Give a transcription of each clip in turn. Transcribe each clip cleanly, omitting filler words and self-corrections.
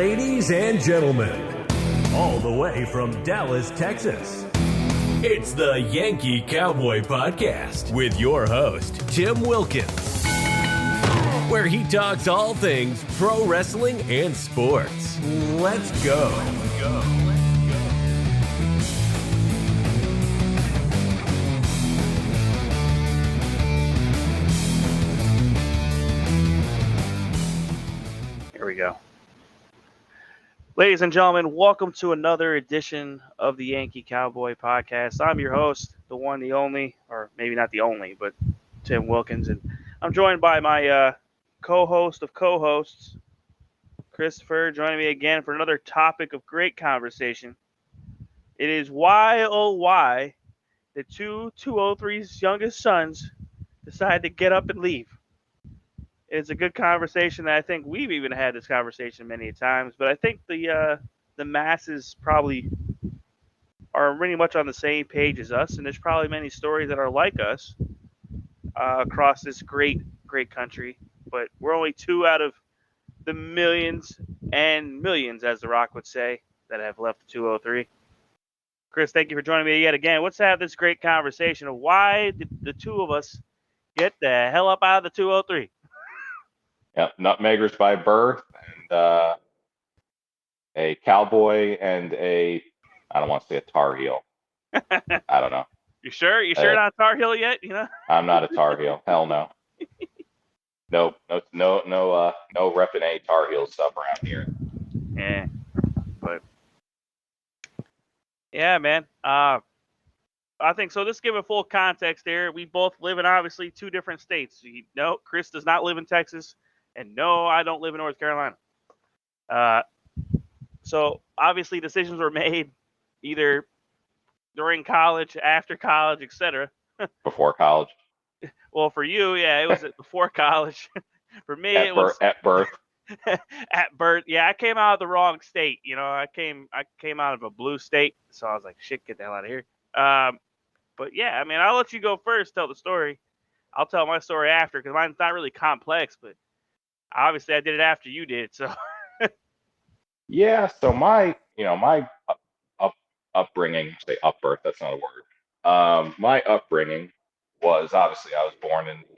Ladies and gentlemen, all the way from Dallas, Texas, it's the Yankee Cowboy Podcast with your host, Tim Wilkins, where he talks all things pro wrestling and sports. Let's go. Here we go. Ladies and gentlemen, welcome to another edition of the Yankee Cowboy Podcast. I'm your host, the one, the only, or maybe not the only, but Tim Wilkins. And I'm joined by my co-host of co-hosts, Christopher, joining me again for another topic of great conversation. It is why, oh why, the 203's youngest sons decided to get up and leave. It's a good conversation that I think we've even had this conversation many times, but I think the masses probably are pretty much on the same page as us, and there's probably many stories that are like us across this great country, but we're only two out of the millions and millions, as The Rock would say, that have left the 203. Chris, thank you for joining me yet again. Let's have this great conversation of why did the two of us get the hell up out of the 203. Yep, nutmeggers by birth, and a cowboy and I don't want to say a Tar Heel. I don't know. You sure? You sure not Tar Heel yet? You know? I'm not a Tar Heel. Hell no. No repping any Tar Heel stuff around here. Yeah, but yeah, man. I think so. Let's give a full context there. We both live in obviously two different states. No, Chris does not live in Texas. And no, I don't live in North Carolina. So obviously decisions were made either during college, after college, etc. Before college. Well, for you, yeah, it was before college. For me, it was at birth. At birth, yeah, I came out of the wrong state. You know, I came out of a blue state, so I was like, shit, get the hell out of here. But yeah, I mean, I'll let you go first, tell the story. I'll tell my story after because mine's not really complex, but obviously I did it after you did, so. Yeah, so my upbringing, say upbirth, that's not a word. My upbringing was obviously I was born in the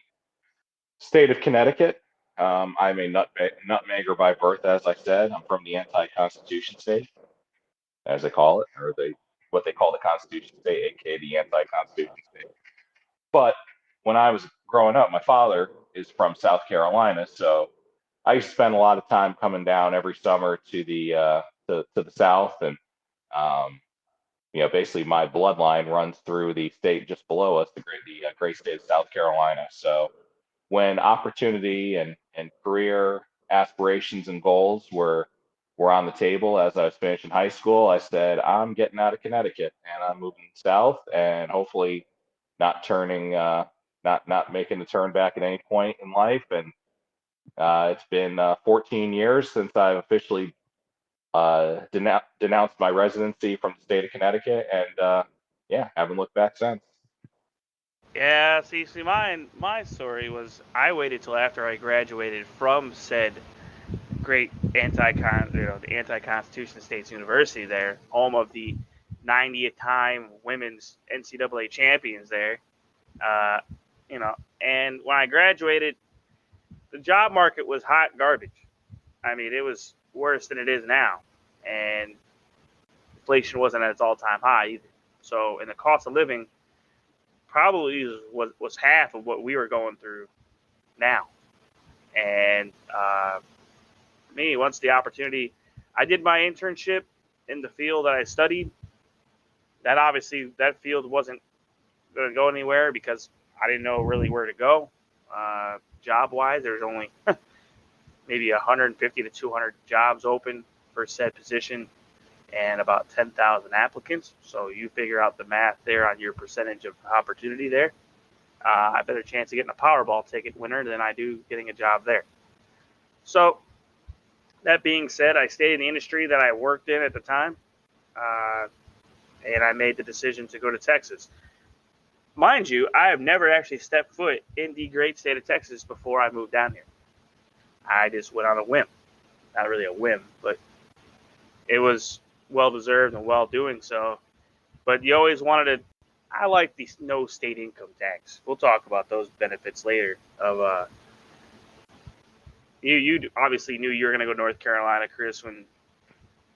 state of Connecticut. I'm a nutmegger by birth, as I said. I'm from the anti-Constitution state, as they call it, or what they call the Constitution state, aka the anti-Constitution state. But when I was growing up, my father is from South Carolina, so I used to spend a lot of time coming down every summer to the South, and basically my bloodline runs through the state just below us, the great state of South Carolina. So when opportunity and career aspirations and goals were on the table as I was finishing high school, I said, I'm getting out of Connecticut and I'm moving south, and hopefully not making the turn back at any point in life. And it's been 14 years since I've officially denounced my residency from the state of Connecticut, and haven't looked back since. Yeah, see, my story was I waited till after I graduated from said great the anti-Constitution States University there, home of the 90th time women's NCAA champions there. And when I graduated, the job market was hot garbage. I mean, it was worse than it is now, and inflation wasn't at its all-time high either. So, and the cost of living probably was half of what we were going through now. And for me, once the opportunity, I did my internship in the field that I studied. That field wasn't going to go anywhere because I didn't know really where to go. Job-wise, there's only maybe 150 to 200 jobs open for said position and about 10,000 applicants. So you figure out the math there on your percentage of opportunity there. I have a better chance of getting a Powerball ticket winner than I do getting a job there. So that being said, I stayed in the industry that I worked in at the time, and I made the decision to go to Texas. Mind you, I have never actually stepped foot in the great state of Texas before I moved down here. I just went on a whim. Not really a whim, but it was well deserved and well doing so. But you always wanted to. I like the no state income tax. We'll talk about those benefits later. Of you obviously knew you were going to go to North Carolina, Chris, when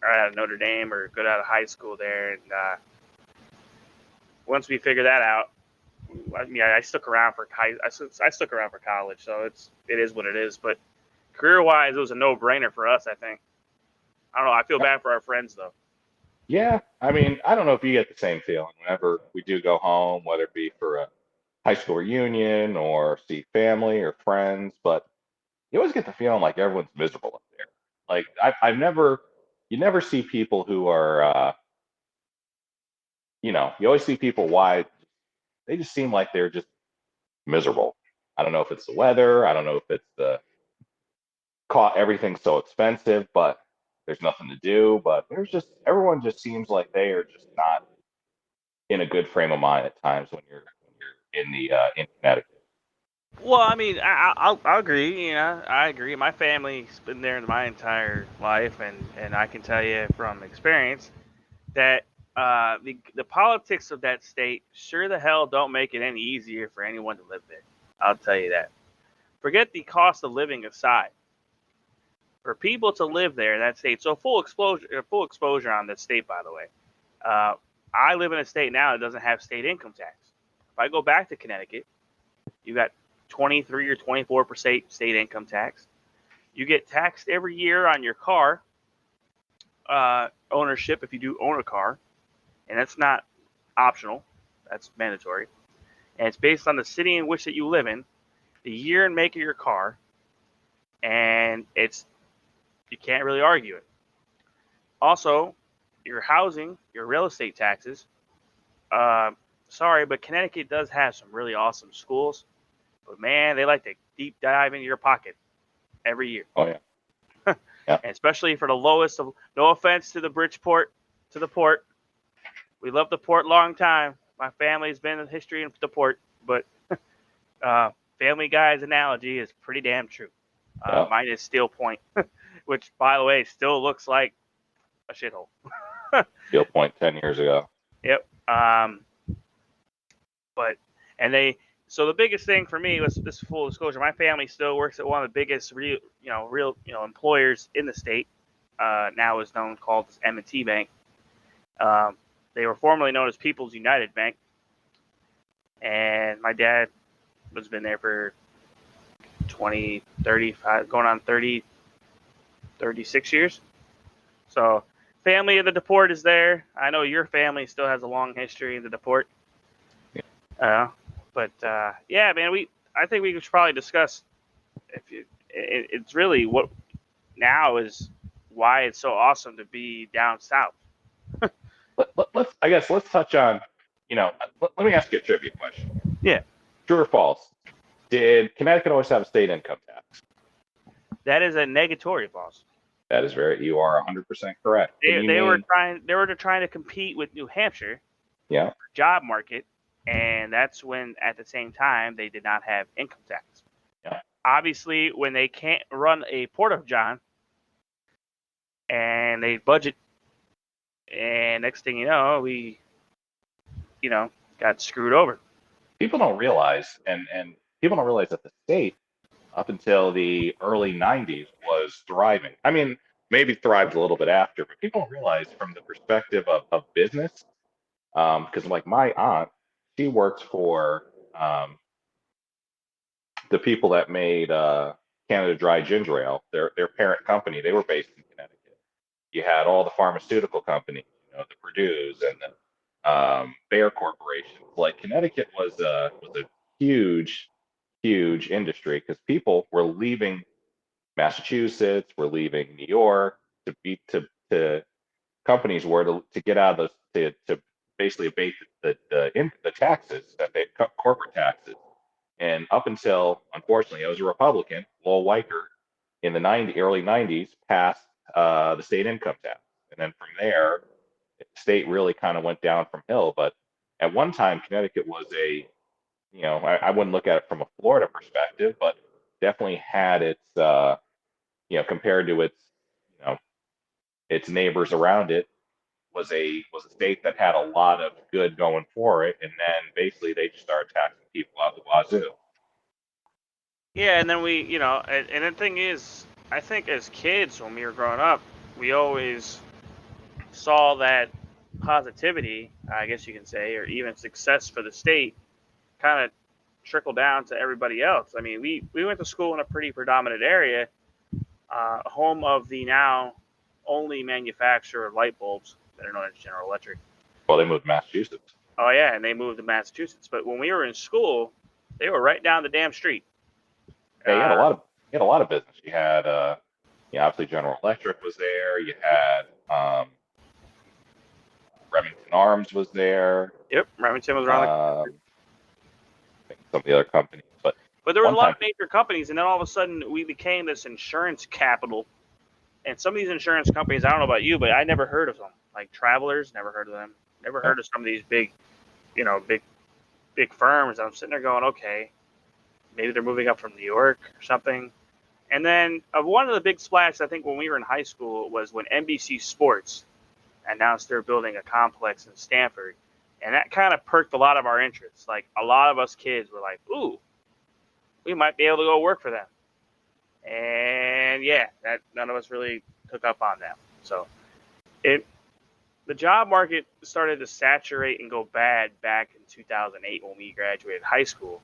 or out of Notre Dame or go out of high school there, and once we figured that out, I mean, I stuck around for I stuck around for college, so it is what it is. But career wise, it was a no brainer for us. I think. I don't know. I feel bad for our friends though. Yeah, I mean, I don't know if you get the same feeling whenever we do go home, whether it be for a high school reunion or see family or friends, but you always get the feeling like everyone's miserable up there. Like I've never, you never see people who are, you always see people why they just seem like they're just miserable. I don't know if it's the weather. I don't know if it's the everything's so expensive, but there's nothing to do. But there's just everyone just seems like they are just not in a good frame of mind at times when you're in the in Connecticut. Well, I mean, I'll agree. I agree. My family's been there my entire life, and I can tell you from experience that the politics of that state sure the hell don't make it any easier for anyone to live there. I'll tell you that. Forget the cost of living aside. For people to live there in that state, so full exposure on this state, by the way. Uh, I live in a state now that doesn't have state income tax. If I go back to Connecticut, you got 23 or 24% state income tax. You get taxed every year on your car ownership if you do own a car, and that's not optional. That's mandatory. And it's based on the city in which that you live in, the year and make of your car, and you can't really argue it. Also, your housing, your real estate taxes. Uh, Sorry, but Connecticut does have some really awesome schools, but man, they like to deep dive into your pocket every year. Oh yeah, yeah. And especially for the lowest of. No offense to the Bridgeport, to the port. We love the port long time. My family's been in history in the port, but Family Guy's analogy is pretty damn true. Yeah. Mine is Steel Point, which, by the way, still looks like a shithole. Steel Point 10 years ago. Yep. But and they so the biggest thing for me was this full disclosure. My family still works at one of the biggest real employers in the state. Now is known called M&T Bank. They were formerly known as People's United Bank, and my dad has been there for 20, 35, going on 30, 36 years. So family of the deport is there. I know your family still has a long history in the deport. But yeah, man, I think we should probably discuss it's really what now is why it's so awesome to be down south. Let's touch on, let me ask you a trivia question. Yeah. True or false? Did Connecticut always have a state income tax? That is a negatory clause. That is you are 100% correct. They were trying to compete with New Hampshire. Yeah. For job market, and that's when at the same time they did not have income tax. Yeah. Obviously, when they can't run a port of John and they budget, and next thing you know, we got screwed over. People don't realize, and people don't realize that the state up until the early 90s was thriving. I mean, maybe thrived a little bit after, but people don't realize from the perspective of business, because like my aunt, she works for the people that made Canada Dry Ginger Ale, their parent company. They were based in Connecticut. You had all the pharmaceutical companies, the Purdue's and the Bayer Corporation. Like Connecticut was a huge, huge industry because people were leaving Massachusetts, were leaving New York to companies were to get out of those to basically abate the taxes that they corporate taxes. And up until, unfortunately, it was a Republican, Lowell Weicker, in the early 90s, passed the state income tax. And then from there, the state really kind of went down from hill. But at one time, Connecticut was I wouldn't look at it from a Florida perspective, but definitely had its, compared to its, its neighbors around it was a state that had a lot of good going for it, and then basically they just started taxing people out the wazoo. Yeah, and then and the thing is, I think as kids when we were growing up, we always saw that positivity, I guess you can say, or even success for the state, kind of trickle down to everybody else. I mean, we went to school in a pretty predominant area, home of the now only manufacturer of light bulbs that are known as General Electric. Well, they moved to Massachusetts. Oh yeah, and they moved to Massachusetts. But when we were in school, they were right down the damn street. Yeah, you had a lot of business. You had obviously General Electric was there. You had Remington Arms was there. Yep, Remington was around. I think some of the other companies, but There was one a lot time, of major companies, and then all of a sudden we became this insurance capital. And some of these insurance companies, I don't know about you, but I never heard of them. Like Travelers, never heard of them. Never heard of some of these big firms. I'm sitting there going, okay, maybe they're moving up from New York or something. And then one of the big splashes, I think, when we were in high school was when NBC Sports announced they're building a complex in Stamford. And that kind of perked a lot of our interests. Like, a lot of us kids were like, ooh, we might be able to go work for them. And yeah, that none of us really took up on that. So the job market started to saturate and go bad back in 2008 when we graduated high school.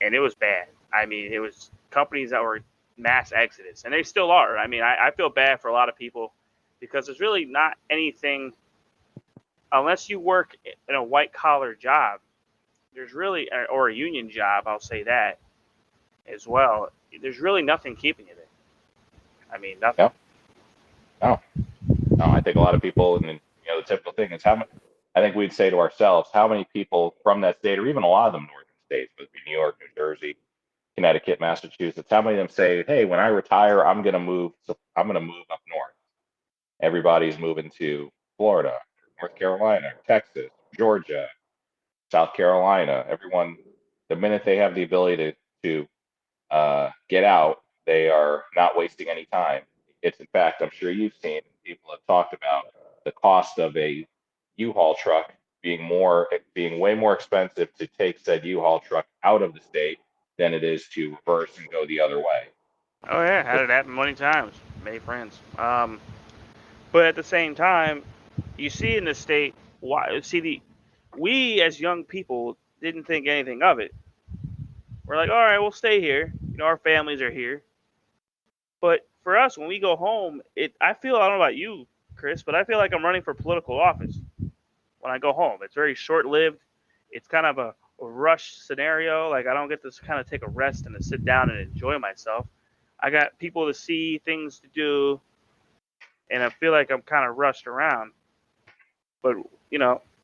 And it was bad. I mean, it was companies that were mass exodus, and they still are. I mean, I feel bad for a lot of people because there's really not anything, unless you work in a white collar job, there's really, or a union job, I'll say that as well. There's really nothing keeping you there. I mean, nothing. No, I think a lot of people, and the typical thing is I think we'd say to ourselves, how many people from that state, or even a lot of them northern states, whether it be New York, New Jersey, Connecticut, Massachusetts, how many of them say, hey, when I retire, I'm going to move up north. Everybody's moving to Florida, North Carolina, Texas, Georgia, South Carolina. Everyone, the minute they have the ability to get out, they are not wasting any time. It's, in fact, I'm sure you've seen, people have talked about the cost of a U-Haul truck being way more expensive to take said U-Haul truck out of the state than it is to reverse and go the other way. Oh yeah, had it happen many times. Made friends. But at the same time, you see in the state, we as young people didn't think anything of it. We're like, all right, we'll stay here. Our families are here. But for us, when we go home, I don't know about you, Chris, but I feel like I'm running for political office when I go home. It's very short-lived. It's kind of a rush scenario. Like, I don't get to kind of take a rest and to sit down and enjoy myself. I got people to see, things to do, and I feel like I'm kind of rushed around. But,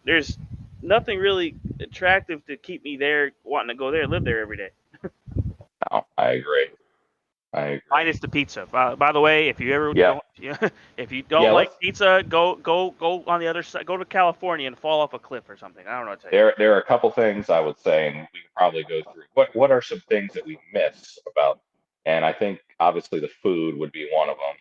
there's nothing really attractive to keep me there, wanting to go there, live there every day. No, I agree. Minus the pizza. By the way, if you ever don't, if you don't like pizza, go on the other side. Go to California and fall off a cliff or something. I don't know what to tell you. There are a couple things I would say, and we could probably go through. What are some things that we miss about? And I think obviously the food would be one of them.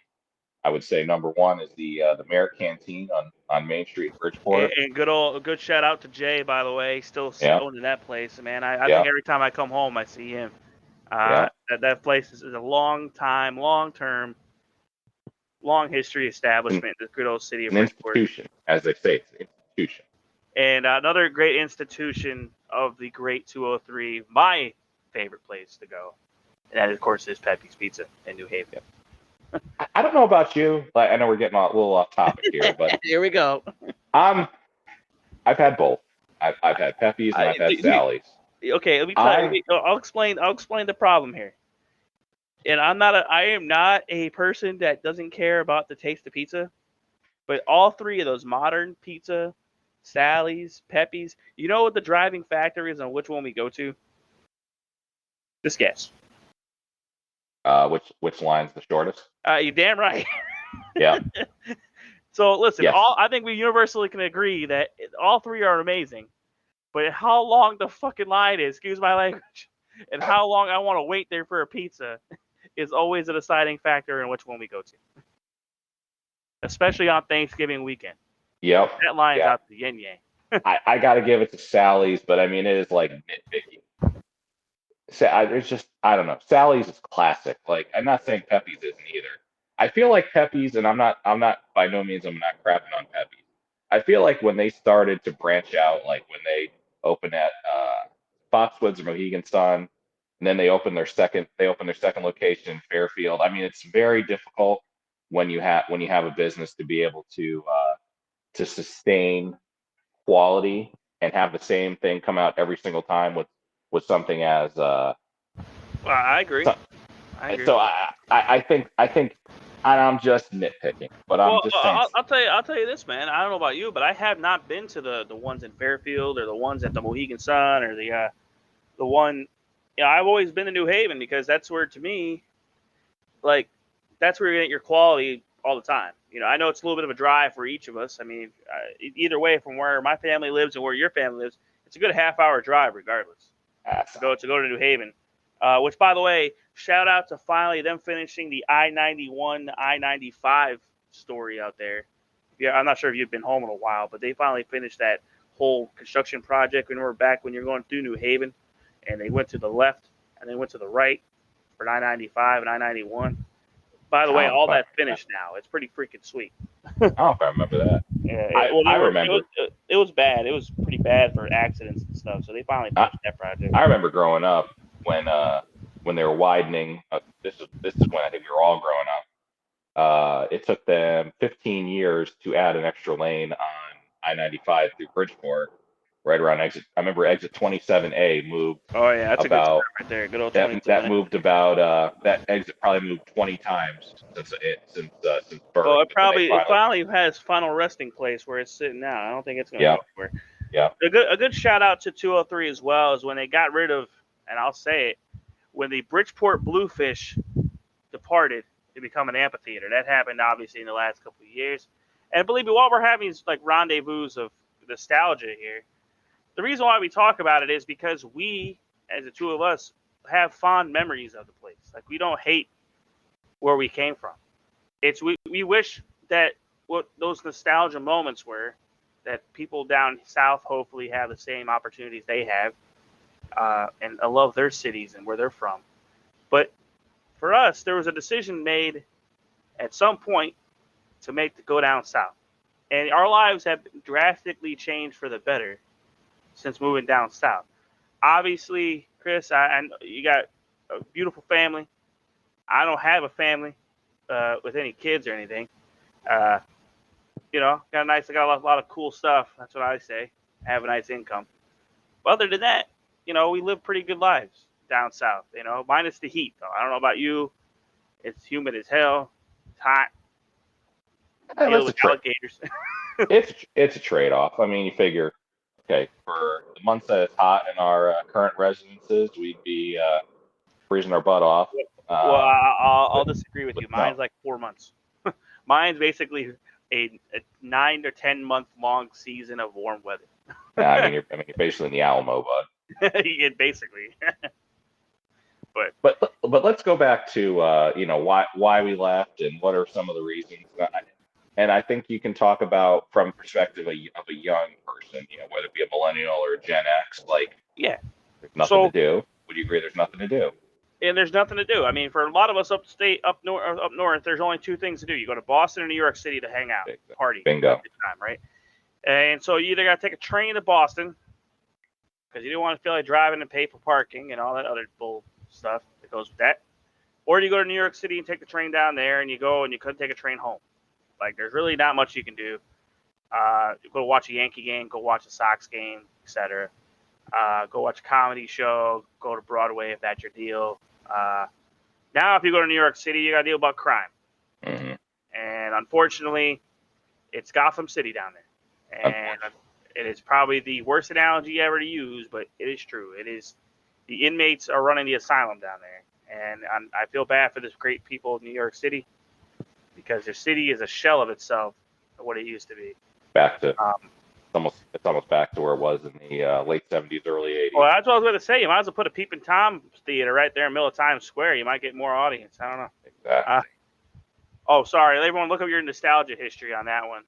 I would say number one is the Merritt Canteen on Main Street in Bridgeport. And good shout out to Jay, by the way, still owning that place, man. I think every time I come home, I see him. That place is a long-term, long history establishment in the good old city of Bridgeport. Institution, as they say, it's an institution. And another great institution of the great 203, my favorite place to go, and that, of course, is Pepe's Pizza in New Haven. I don't know about you. I know we're getting a little off topic here, but here we go. I've had both. I've had Pepe's and I've had Sally's. Okay, let me tell you. I'll explain the problem here. And I am not a person that doesn't care about the taste of pizza, but all three of those, modern pizza, Sally's, Pepe's, you know what the driving factor is on which one we go to? Just guess. Which line's the shortest? You're damn right. Yeah. So listen, yes. I think we universally can agree that all three are amazing, but how long the fucking line is, excuse my language, and how long I want to wait there for a pizza is always a deciding factor in which one we go to. especially on Thanksgiving weekend. Yep. That line's Yeah. out to the yin yang. I got to give it to Sally's, but I mean, it is like nitpicky. There's just, I don't know. Sally's is classic. Like, I'm not saying Pepe's isn't either. I feel like Pepe's, and I'm not by no means, I'm not crapping on Pepe's. I feel like when they started to branch out, like when they opened at Foxwoods or Mohegan Sun, and then they opened their second location in Fairfield. I mean, it's very difficult when you have a business to be able to sustain quality and have the same thing come out every single time with something as Well, I agree. so, I agree. so I think and I'm just nitpicking, but I'm Well, just saying. I'll tell you this, man. I don't know about you, but I have not been to the ones in Fairfield or the ones at the Mohegan Sun or the one. I've always been to New Haven because that's where, to me, like, that's where you get your quality all the time. I know it's a little bit of a drive for each of us. I mean, either way, from where my family lives and where your family lives, it's a good half-hour drive, regardless. To go to New Haven. Which, by the way, shout out to finally them finishing the I-91, I-95 story out there. Yeah, I'm not sure if you've been home in a while, but they finally finished that whole construction project. Remember back when you're going through New Haven, and they went to the left and they went to the right for I-95 and I-91. By the I way, don't know all if I that's remember finished now. It's pretty freaking sweet. that. I don't know if I remember that. Yeah, I well, I remember it was bad. It was pretty bad for accidents and stuff. So they finally I, finished that project. I remember growing up when they were widening. This is when I think we were all growing up. It took them 15 years to add an extra lane on I-95 through Bridgeport, right around exit. I remember exit 27A moved Oh yeah, that's a good time about right there. Good old that 27. moved about that exit probably moved 20 times since birth. Well, But then they it finally, finally has final resting place where it's sitting now. I don't think it's going to yeah, go anywhere. yeah, A good shout out to 203 as well is when they got rid of, and I'll say it, when the Bridgeport Bluefish departed to become an amphitheater. That happened obviously in the last couple of years. And believe me, while we're having like rendezvous of nostalgia here, the reason why we talk about it is because we, as the two of us, have fond memories of the place. Like, we don't hate where we came from. We wish that what those nostalgia moments were, that people down south hopefully have the same opportunities they have, and love their cities and where they're from. But for us, there was a decision made at some point to go down south, and our lives have drastically changed for the better since moving down south. Obviously, Chris, I you got a beautiful family. I don't have a family with any kids or anything. Uh, I got a lot of cool stuff. That's what I say. I have a nice income. But other than that, we live pretty good lives down south. Minus the heat though. I don't know about you. It's humid as hell. It's hot. Deal that's a with trade. alligators. It's a trade off. I mean, you figure, okay, for the months that it's hot in our current residences, we'd be freezing our butt off. Well, I'll But, disagree with but you. no, Mine's like 4 months. Mine's basically a 9 or 10 month long season of warm weather. you're basically in the Alamo, bud. Basically. But But let's go back to why we left and what are some of the reasons. And I think you can talk about from perspective of a young person, whether it be a millennial or a Gen X, like yeah. there's nothing to So, do. Would you agree? There's nothing to do. and there's nothing to do. I mean, for a lot of us up north, there's only two things to do. You go to Boston or New York City to hang out, party, Bingo. have a good time, right? And so you either got to take a train to Boston because you don't want to feel like driving and pay for parking and all that other bull stuff that goes with that, or you go to New York City and take the train down there, and you could take a train home. Like, there's really not much you can do. Go watch a Yankee game, go watch a Sox game, etc. Go watch a comedy show, go to Broadway if that's your deal. Now, if you go to New York City, you got to deal about crime. Mm-hmm. And unfortunately, it's Gotham City down there. And it is probably the worst analogy ever to use, but it is true. It is. The inmates are running the asylum down there. And I feel bad for the great people of New York City because their city is a shell of itself of what it used to be. Back to it's almost back to where it was in the late 70s, early 80s. Well, that's what I was going to say. You might as well put a Peepin' Tom theater right there in the middle of Times Square. You might get more audience. I don't know. Exactly. Oh, sorry. Everyone, look up your nostalgia history on that one.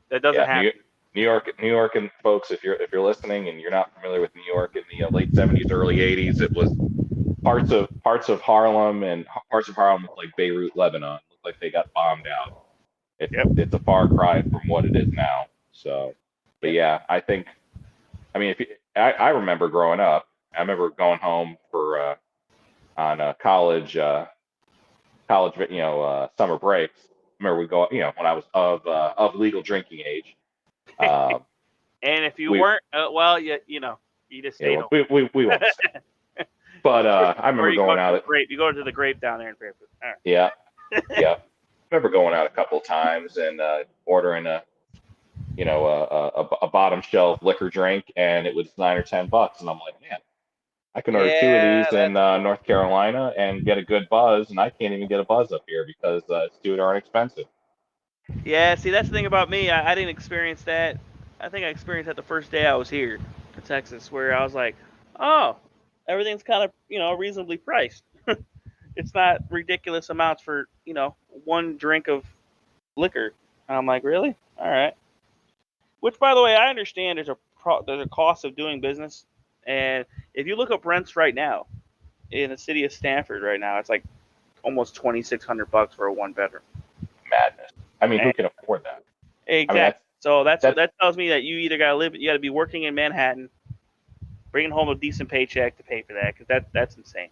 That doesn't Yeah, happen. New York, and folks, if you're listening and you're not familiar with New York in the late '70s, early '80s, it was parts of Harlem and parts of Harlem look like Beirut, Lebanon. Look like they got bombed out. Yep. It's a far cry from what it is now. So, but Yep. yeah, I mean, I remember growing up, I remember going home for on college, summer breaks. I remember we go, when I was of legal drinking age. Uh, And if you we weren't, well, you just Yeah, stayed well, home. we won't say. But I Or remember you go going to the out. grape. You go to the grape down there in Fairfield. All Yeah, right. yeah. I remember going out a couple of times and ordering a bottom shelf liquor drink, and it was $9 or $10, and I'm like, man, I can order two of Yeah, these in that's cool. North Carolina and get a good buzz, and I can't even get a buzz up here because it's too darn expensive. Yeah, see, that's the thing about me. I didn't experience that. I think I experienced that the first day I was here to Texas, where I was like, oh, everything's kind of, reasonably priced. It's not ridiculous amounts for, one drink of liquor. And I'm like, really? All right. Which, by the way, I understand there's a cost of doing business. And if you look up rents right now in the city of Stanford right now, it's like almost $2,600 for a one bedroom. Madness. I mean, And who can afford that? I mean, exactly. So that's that tells me that you either you got to be working in Manhattan, bringing home a decent paycheck to pay for that, because that's insane.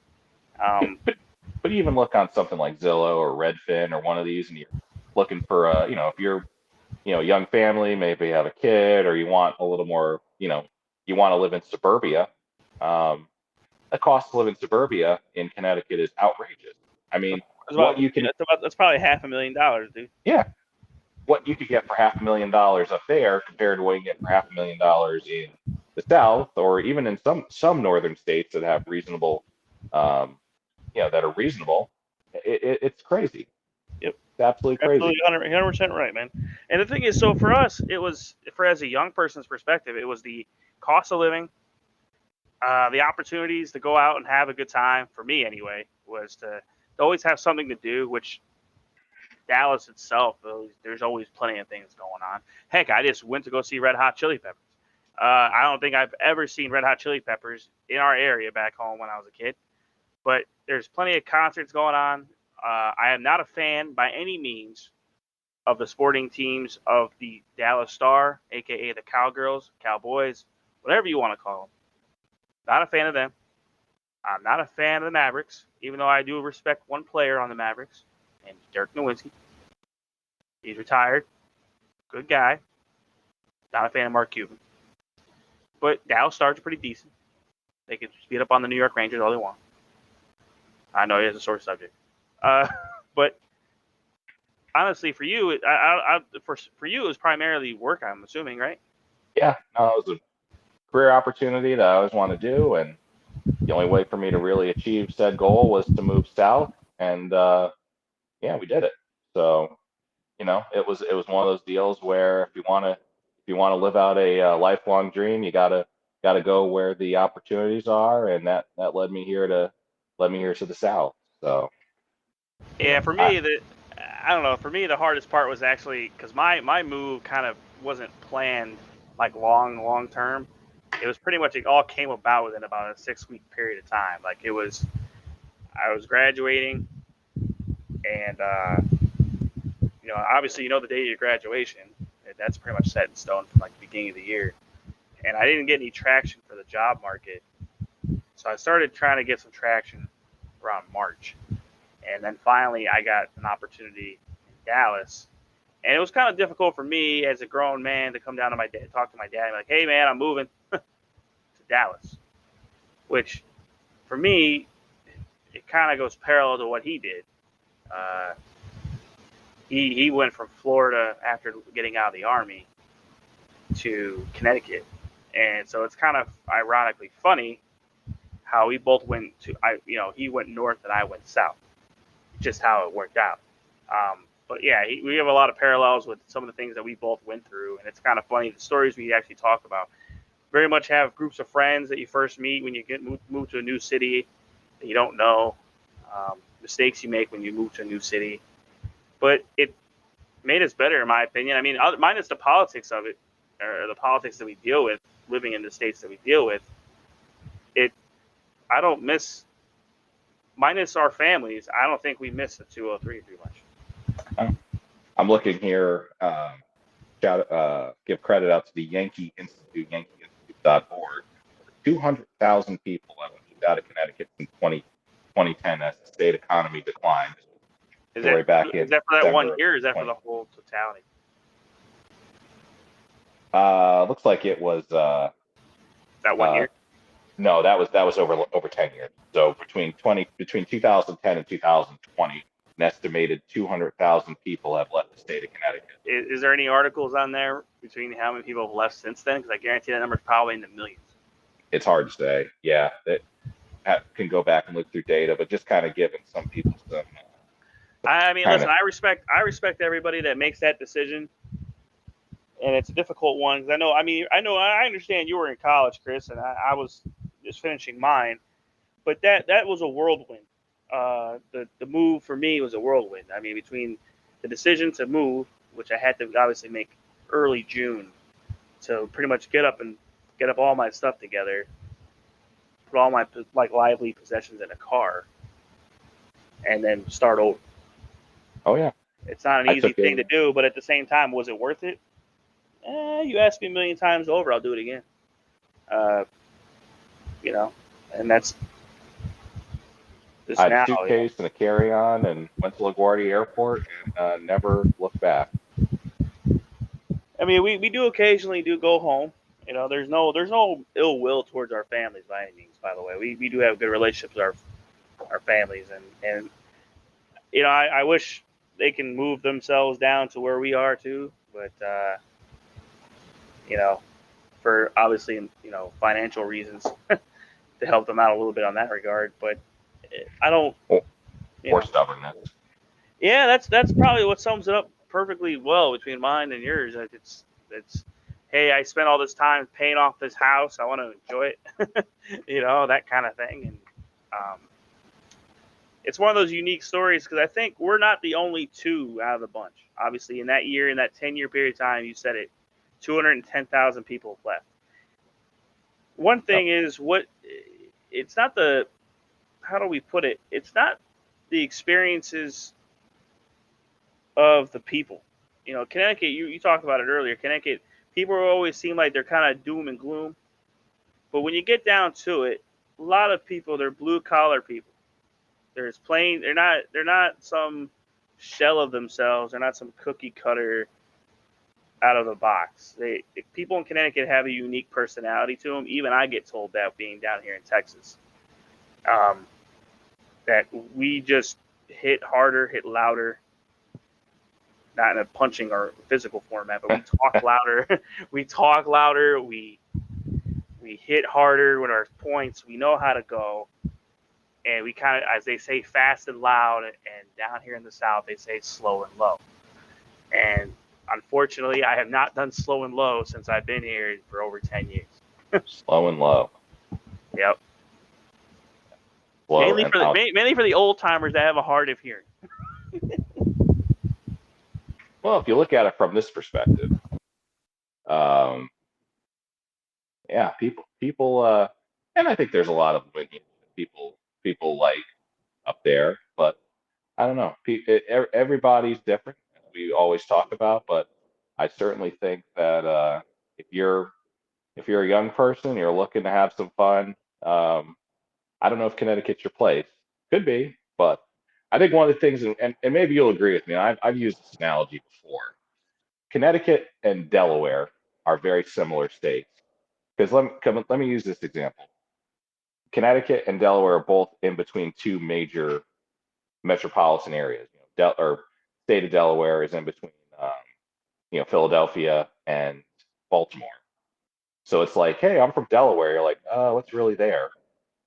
but even look on something like Zillow or Redfin or one of these, and you're looking for if you're young family, maybe you have a kid, or you want a little more, you want to live in suburbia. Um, the cost to live in suburbia in Connecticut is outrageous. I mean, what you can, That's probably $500,000, dude. yeah, what you could get for $500,000 up there compared to what you get for $500,000 in the South, or even in some northern states that have reasonable, um, that are reasonable. It's crazy. Yep. It's absolutely crazy. Absolutely 100% right, man. And the thing is, so for us, it was, as a young person's perspective, it was the cost of living, the opportunities to go out and have a good time, for me anyway, was to always have something to do, which Dallas itself, there's always plenty of things going on. Heck, I just went to go see Red Hot Chili Peppers. I don't think I've ever seen Red Hot Chili Peppers in our area back home when I was a kid, but there's plenty of concerts going on. I am not a fan by any means of the sporting teams of the Dallas Star, aka the Cowgirls, Cowboys, whatever you want to call them. Not a fan of them. I'm not a fan of the Mavericks, even though I do respect one player on the Mavericks, named Dirk Nowitzki. He's retired. Good guy. Not a fan of Mark Cuban. But Dallas Stars are pretty decent. They can beat up on the New York Rangers all they want. I know it's a sore subject. But honestly, for you, for you, it was primarily work, I'm assuming, right? Yeah, no, it was a career opportunity that I always wanted to do, and the only way for me to really achieve said goal was to move south, and yeah, we did it. So it was one of those deals where if you want to live out a lifelong dream, you gotta go where the opportunities are, and that led me here to the south. So Yeah, for I me, I don't know. For me, the hardest part was actually because my move kind of wasn't planned like long term. It was pretty much, it all came about within about a 6 week period of time. Like I was graduating, and obviously the day of your graduation, that's pretty much set in stone from like the beginning of the year. And I didn't get any traction for the job market, so I started trying to get some traction around March. And then finally, I got an opportunity in Dallas. And it was kind of difficult for me as a grown man to come down to my dad, talk to my dad, and be like, hey, man, I'm moving to Dallas. Which, for me, it kind of goes parallel to what he did. Uh, he went from Florida after getting out of the Army to Connecticut. And so it's kind of ironically funny how we both went he went north and I went south. Just how it worked out. But yeah, we have a lot of parallels with some of the things that we both went through, and it's kind of funny the stories we actually talk about. Very much have groups of friends that you first meet when you get move to a new city that you don't know, mistakes you make when you move to a new city, but it made us better, in my opinion. I mean, minus the politics of it, or the politics that we deal with, living in the states that we deal with. It, I don't miss, minus our families. I don't think we miss the 203 too much. I'm looking here. Give credit out to the Yankee Institute, yankeeinstitute.org. 200,000 people have moved out of Connecticut since 2010 as the state economy declined. Is Right back in that for that December 1 year, or is that 20. for the whole totality? Looks like it was. That 1 year? No, that was over 10 years. So between 2010 and 2020, an estimated 200,000 people have left the state of Connecticut. Is there any articles on there between how many people have left since then? Because I guarantee that number is probably in the millions. It's hard to say. Yeah, that can go back and look through data, but just kind of giving some people some. I mean, listen, I respect everybody that makes that decision, and it's a difficult one because I understand you were in college, Chris, and I was just finishing mine, but that was a whirlwind. The move for me was a whirlwind. I mean, between the decision to move, which I had to obviously make early June, to pretty much get up all my stuff together, put all my lively possessions in a car, and then start over. Oh yeah, it's not an easy thing to do, but at the same time, was it worth it? You ask me a million times over, I'll do it again. And that's I had a suitcase and a carry-on and went to LaGuardia Airport and never looked back. I mean, we do occasionally go home. There's no ill will towards our families by any means. By the way, we do have good relationships with our families, and I wish they can move themselves down to where we are too, but for obviously financial reasons to help them out a little bit on that regard. But I don't. Or stubbornness. Yeah, that's probably what sums it up perfectly well between mine and yours. It's hey, I spent all this time paying off this house. I want to enjoy it, that kind of thing. And it's one of those unique stories because I think we're not the only two out of the bunch. Obviously, in that 10-year period of time, you said it, 210,000 people left. One thing is it's not how do we put it? It's not the experiences of the people. Connecticut, you talked about it earlier. Connecticut, people always seem like they're kind of doom and gloom. But when you get down to it, a lot of people, they're blue collar people. They're not some shell of themselves. They're not some cookie cutter out of the box. People in Connecticut have a unique personality to them. Even I get told that being down here in Texas. That we just hit harder, hit louder, not in a punching or physical format, but we talk louder. We hit harder with our points. We know how to go. And we kind of, as they say, fast and loud. And down here in the South, they say slow and low. And unfortunately, I have not done slow and low since I've been here for over 10 years. Slow and low. Yep. Mainly for the old timers that have a hard of hearing. Well, if you look at it from this perspective, yeah, people, and I think there's a lot of people like up there, but I don't know. Everybody's different, as we always talk about. But I certainly think that if you're a young person, you're looking to have some fun. I don't know if Connecticut's your place. Could be, but I think one of the things, and maybe you'll agree with me. I've used this analogy before. Connecticut and Delaware are very similar states. Because let me use this example. Connecticut and Delaware are both in between two major metropolitan areas. Or state of Delaware is in between, Philadelphia and Baltimore. So it's like, hey, I'm from Delaware. You're like, what's really there?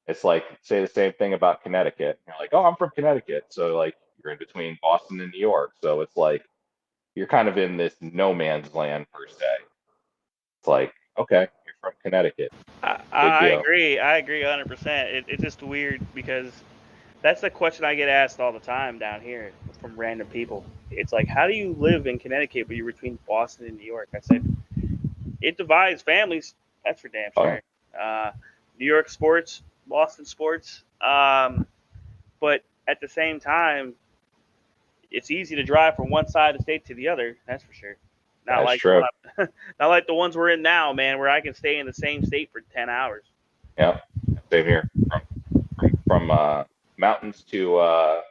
It's like, say the same thing about Connecticut. You're like, oh, I'm from Connecticut. So like, you're in between Boston and New York. So it's like, you're kind of in this no man's land per se. It's like, okay, you're from Connecticut. I agree 100%. It's just weird because that's the question I get asked all the time down here. from random people. It's like, how do you live in Connecticut but you're between Boston and New York? I said, it divides families. That's for damn Oh, sure. New York sports, Boston sports. But at the same time, it's easy to drive from one side of the state to the other. That's for sure. Not that's like true. not like the ones we're in now, man, where I can stay in the same state for 10 hours. Yeah, same here. From mountains to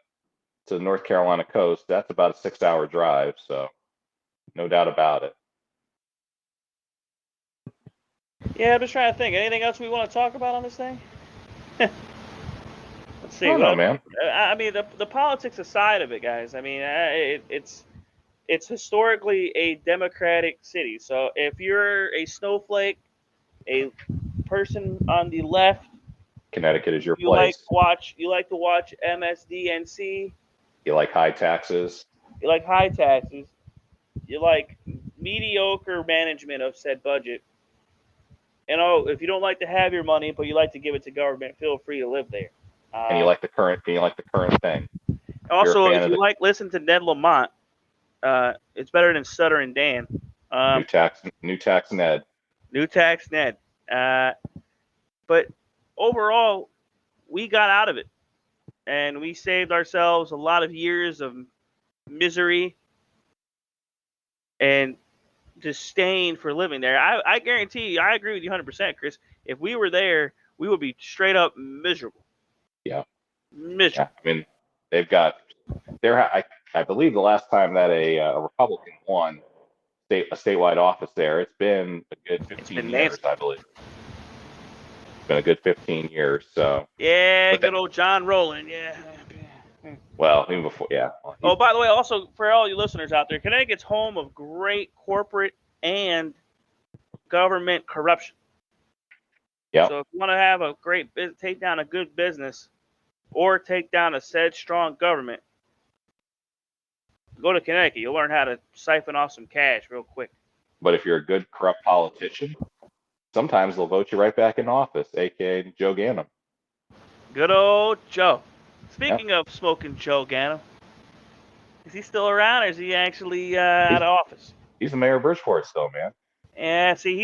the North Carolina coast, that's about a 6-hour drive. So no doubt about it. Yeah, I'm just trying to think. Anything else we want to talk about on this thing? Let's see. I don't know, man. I mean, the politics aside of it, guys. I mean, it's historically a democratic city. So if you're a snowflake, a person on the left, Connecticut is your you like place. to watch MSDNC, You like high taxes. you like high taxes, you like mediocre management of said budget. And if you don't like to have your money, but you like to give it to government, feel free to live there. And you like the current thing. Also, You're a fan if of you the like listen to Ned Lamont, it's better than Stuttering Dan. new tax Ned. New tax Ned. But overall, we got out of it, and we saved ourselves a lot of years of misery and disdain for living there. I guarantee you, I agree with you 100%, Chris. If we were there, we would be straight up miserable. Yeah. Miserable. Yeah. I mean, they've got I believe the last time that a Republican won a statewide office there, it's been a good 15 years, I believe. It's been a good 15 years. So yeah, good old John Rowland. Yeah. Well, even before, yeah. Oh, by the way, also for all you listeners out there, Connecticut's home of great corporate and government corruption. Yeah. So if you want to have a take down a good business or take down a said strong government, go to Connecticut. You'll learn how to siphon off some cash real quick. But if you're a good corrupt politician, sometimes they'll vote you right back in office, aka Joe Ganim. Good old Joe. Speaking of smoking Joe Ganim, is he still around or is he actually out of office? He's the mayor of Bridgeport still, man. Yeah, see,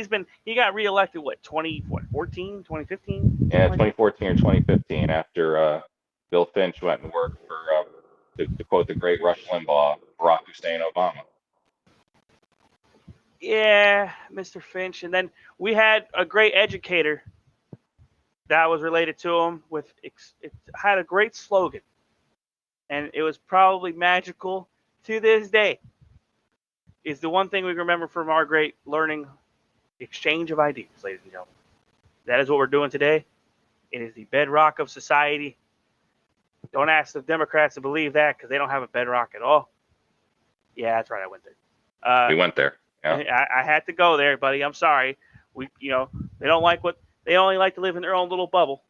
he got reelected, 2014, 2015? Yeah, 2014 or 2015 after Bill Finch went and worked for, to quote the great Rush Limbaugh, Barack Hussein Obama. Yeah, Mr. Finch. And then we had a great educator that was related to him it had a great slogan. And it was probably magical to this day. Is the one thing we remember from our great learning exchange of ideas, ladies and gentlemen. That is what we're doing today. It is the bedrock of society. Don't ask the Democrats to believe that because they don't have a bedrock at all. Yeah, that's right. I went there. We went there. Yeah. I had to go there, buddy. I'm sorry. They don't like they only like to live in their own little bubble.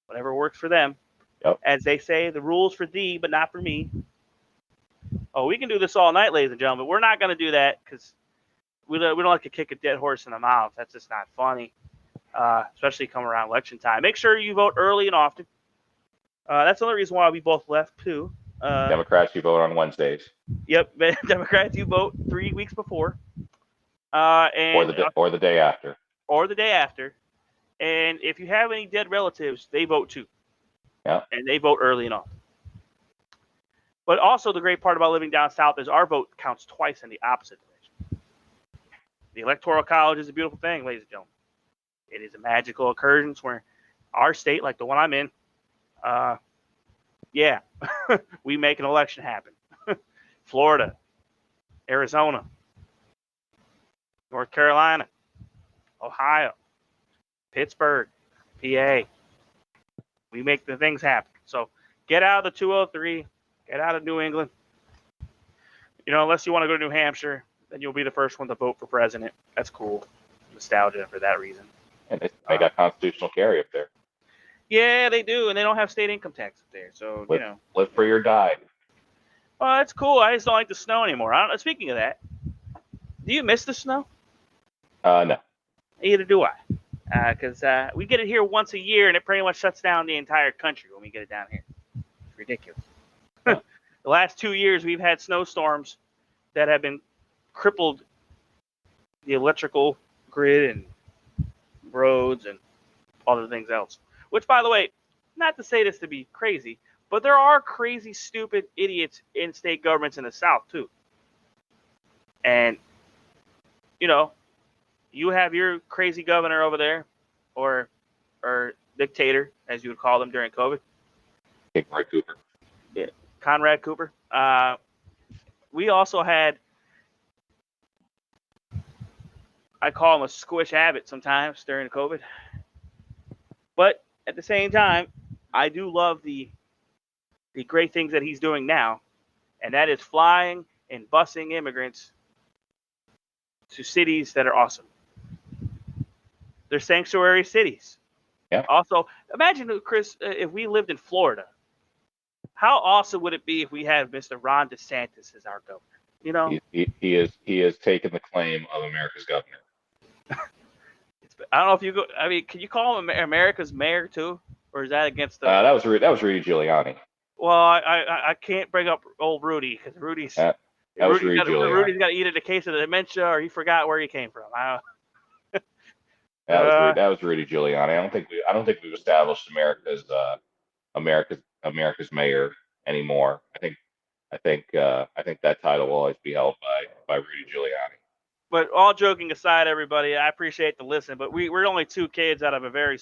Whatever works for them. Yep. As they say, the rules for thee, but not for me. Oh, we can do this all night, ladies and gentlemen. We're not going to do that because we don't like to kick a dead horse in the mouth. That's just not funny, especially come around election time. Make sure you vote early and often. That's the only reason why we both left, too. Democrats, you vote on Wednesdays. Yep, Democrats, you vote 3 weeks before. Or the day after. Or the day after. And if you have any dead relatives, they vote too. Yeah. And they vote early and often. But also the great part about living down south is our vote counts twice in the opposite direction. The Electoral College is a beautiful thing, ladies and gentlemen. It is a magical occurrence where our state, like the one I'm in, we make an election happen. Florida, Arizona, North Carolina, Ohio, Pittsburgh, PA. We make the things happen. So get out of the 203. Get out of New England. Unless you want to go to New Hampshire, then you'll be the first one to vote for president. That's cool. Nostalgia for that reason. And they got constitutional carry up there. Yeah, they do. And they don't have state income tax up there. So, Live free or die. Oh, that's cool. I just don't like the snow anymore. Speaking of that, do you miss the snow? No. Neither do I. Because we get it here once a year, and it pretty much shuts down the entire country when we get it down here. It's ridiculous. the last 2 years we've had snowstorms that have been crippled the electrical grid and roads and other things else. Which, by the way, not to say this to be crazy, but there are crazy, stupid idiots in state governments in the South too. And you have your crazy governor over there, or dictator, as you would call them during COVID. Conrad Cooper. Yeah, Conrad Cooper. We also had, I call him a squish Abbott sometimes during COVID. But at the same time, I do love the great things that he's doing now, and that is flying and busing immigrants to cities that are awesome. They're sanctuary cities. Yeah. Also, imagine, Chris, if we lived in Florida. How awesome would it be if we had Mr. Ron DeSantis as our governor? He has taken the claim of America's governor. I don't know if you go. I mean, can you call him America's mayor too, or is that against the? That was Rudy Giuliani. Well, I can't bring up old Rudy because Rudy's that was Rudy Giuliani. Rudy's got either the case of the dementia or he forgot where he came from. That was Rudy Giuliani. I don't think we've established America's mayor anymore. I think that title will always be held by Rudy Giuliani. But all joking aside, everybody, I appreciate the listen. But we're only two kids out of a very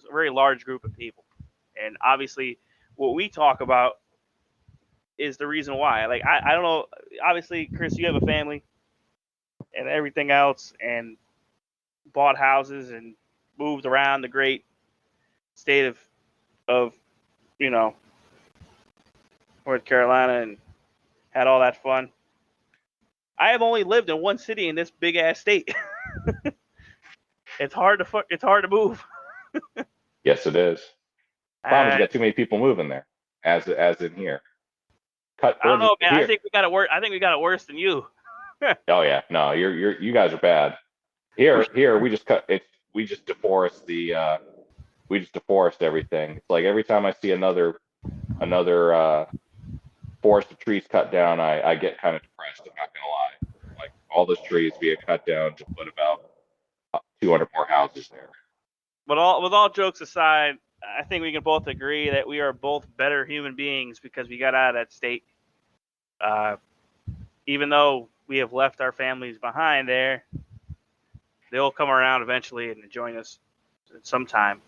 very large group of people, and obviously, what we talk about is the reason why. Like I don't know. Obviously, Chris, you have a family and everything else, and bought houses and moved around the great state of North Carolina and had all that fun. I have only lived in one city in this big ass state. It's hard to move. Yes, it is. Problem is, you got too many people moving there, as in here. I don't know, man. Here. I think we got it worse than you. Oh yeah, no, you guys are bad. Here we just deforest everything. It's like every time I see another forest of trees cut down, I get kind of depressed. I'm not gonna lie. Like all those trees being cut down to put about 200 more houses there. But with all jokes aside, I think we can both agree that we are both better human beings because we got out of that state. Even though we have left our families behind there, they'll come around eventually and join us sometime.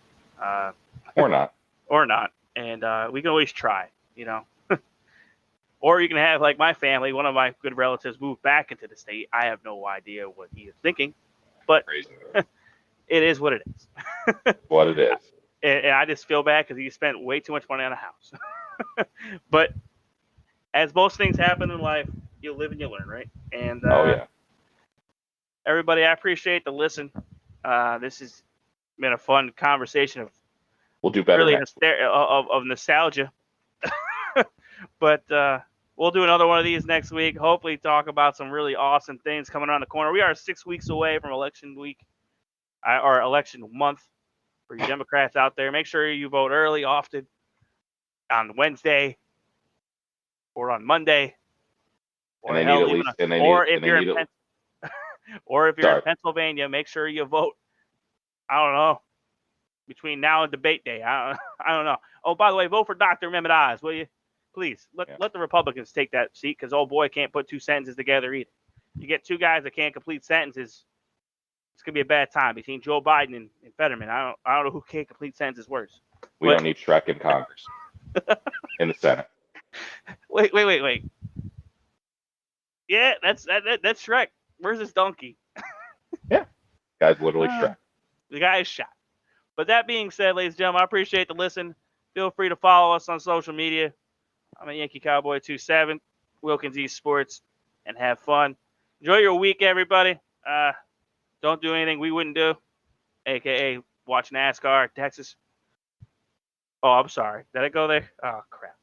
Or not. Or not. And we can always try, Or you can have, like my family, one of my good relatives moved back into the state. I have no idea what he is thinking, but it is what it is. What it is. And I just feel bad because he spent way too much money on a house. But as most things happen in life, you live and you learn, right? And yeah. Everybody, I appreciate the listen. This has been a fun conversation we'll do better really next of nostalgia. But we'll do another one of these next week. Hopefully talk about some really awesome things coming around the corner. We are 6 weeks away from election week, or election month for you Democrats out there. Make sure you vote early, often, on Wednesday or on Monday. Or if you're in Pennsylvania, make sure you vote. I don't know. Between now and debate day. I don't know. Oh, by the way, vote for Dr. Mehmet Oz, will you? Please, let the Republicans take that seat because old boy can't put two sentences together either. You get two guys that can't complete sentences, it's going to be a bad time between Joe Biden and Fetterman. I don't know who can't complete sentences worse. We don't need Shrek in Congress. In the Senate. Wait. Yeah, that's Shrek. Where's his donkey? Yeah. Guy's literally Shrek. The guy is shot. But that being said, ladies and gentlemen, I appreciate the listen. Feel free to follow us on social media. I'm a Yankee Cowboy 27, Wilkins East Sports, and have fun. Enjoy your week, everybody. Don't do anything we wouldn't do, a.k.a. watch NASCAR, Texas. Oh, I'm sorry. Did I go there? Oh, crap.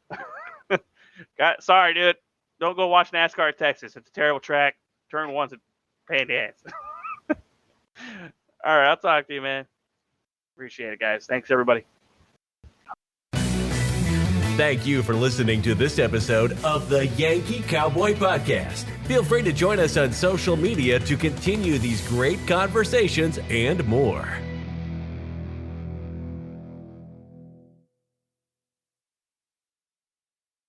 Sorry, dude. Don't go watch NASCAR, Texas. It's a terrible track. Turn one's a pain in the ass. All right, I'll talk to you, man. Appreciate it, guys. Thanks, everybody. thank you for listening to this episode of the Yankee Cowboy Podcast. Feel free to join us on social media to continue these great conversations and more.